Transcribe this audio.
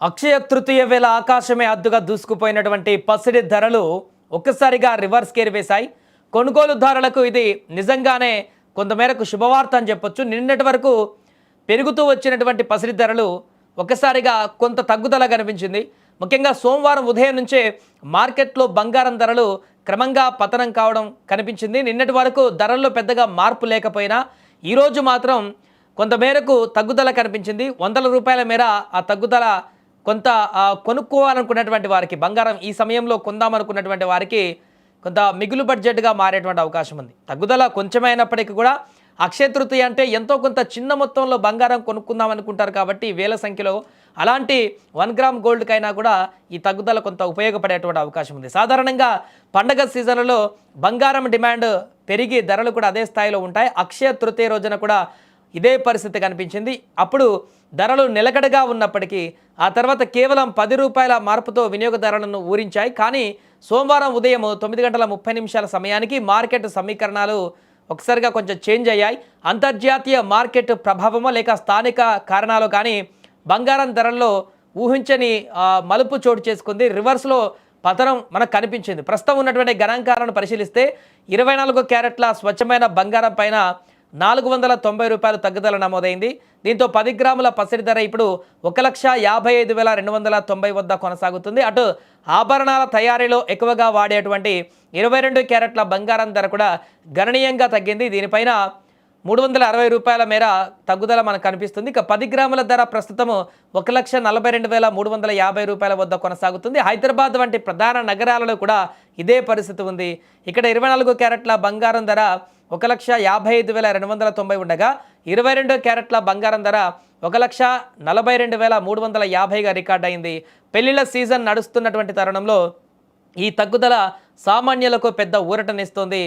అక్షయ తృతీయ వేళ ఆకాశమే అద్దుగా దూసుకుపోయినటువంటి పసిడి ధరలు ఒక్కసారిగా రివర్స్ గేర్ వేశాయి. కొనుగోలుదారులకు ఇది నిజంగానే కొంతమేరకు శుభవార్త అని చెప్పొచ్చు. నిన్నటి వరకు పెరుగుతూ వచ్చినటువంటి పసిడి ధరలు ఒక్కసారిగా కొంత తగ్గుదల కనిపించింది. ముఖ్యంగా సోమవారం ఉదయం నుంచే మార్కెట్లో బంగారం ధరలు క్రమంగా పతనం కావడం కనిపించింది. నిన్నటి వరకు ధరల్లో పెద్దగా మార్పు లేకపోయినా ఈరోజు మాత్రం కొంతమేరకు తగ్గుదల కనిపించింది. వందల రూపాయల మేర ఆ తగ్గుదల కొంత కొనుక్కోవాలనుకున్నటువంటి వారికి, బంగారం ఈ సమయంలో కొందామనుకున్నటువంటి వారికి కొంత మిగులు బడ్జెట్గా మారేటువంటి అవకాశం ఉంది. తగ్గుదల కొంచెమైనప్పటికీ కూడా అక్షయ తృతీయ అంటే ఎంతో కొంత చిన్న మొత్తంలో బంగారం కొనుక్కుందాం అనుకుంటారు కాబట్టి వేల సంఖ్యలో అలాంటి 1 గ్రామ్ గోల్డ్కైనా కూడా ఈ తగ్గుదల కొంత ఉపయోగపడేటువంటి అవకాశం ఉంది. సాధారణంగా పండగ సీజన్లలో బంగారం డిమాండ్ పెరిగి ధరలు కూడా అదే స్థాయిలో ఉంటాయి. అక్షయ తృతీయ రోజున కూడా ఇదే పరిస్థితి కనిపించింది. అప్పుడు ధరలు నిలకడగా ఉన్నప్పటికీ ఆ తర్వాత కేవలం 10 రూపాయల మార్పుతో వినియోగదారులను ఊరించాయి. కానీ సోమవారం ఉదయం 9:30 సమయానికి మార్కెట్ సమీకరణాలు ఒకసారిగా కొంచెం చేంజ్ అయ్యాయి. అంతర్జాతీయ మార్కెట్ ప్రభావమో లేక స్థానిక కారణాలు కానీ బంగారం ధరల్లో ఊహించని మలుపు చోటు చేసుకుంది. రివర్స్లో పతనం మనకు కనిపించింది. ప్రస్తుతం ఉన్నటువంటి గణాంకాలను పరిశీలిస్తే 24 క్యారెట్ల స్వచ్ఛమైన బంగారం పైన 490 రూపాయలు తగ్గుదల నమోదైంది. దీంతో 10 గ్రాముల పసిడి ధర ఇప్పుడు 1,55,290 వద్ద కొనసాగుతుంది. అటు ఆభరణాల తయారీలో ఎక్కువగా వాడేటువంటి 22 క్యారెట్ల బంగారం ధర కూడా గణనీయంగా తగ్గింది. దీనిపైన 360 రూపాయల మేర తగ్గుదల మనకు కనిపిస్తుంది. ఇక 10 గ్రాముల ధర ప్రస్తుతము 1,42,350 రూపాయల వద్ద కొనసాగుతుంది. హైదరాబాద్ వంటి ప్రధాన నగరాలలో కూడా ఇదే పరిస్థితి ఉంది. ఇక్కడ 24 క్యారెట్ల బంగారం ధర 1,55,290 ఉండగా 22 క్యారెట్ల బంగారం ధర 1,42,350గా రికార్డ్ అయింది. పెళ్లిళ్ల సీజన్ నడుస్తున్నటువంటి తరుణంలో ఈ తగ్గుదల సామాన్యులకు పెద్ద ఊరటనిస్తోంది.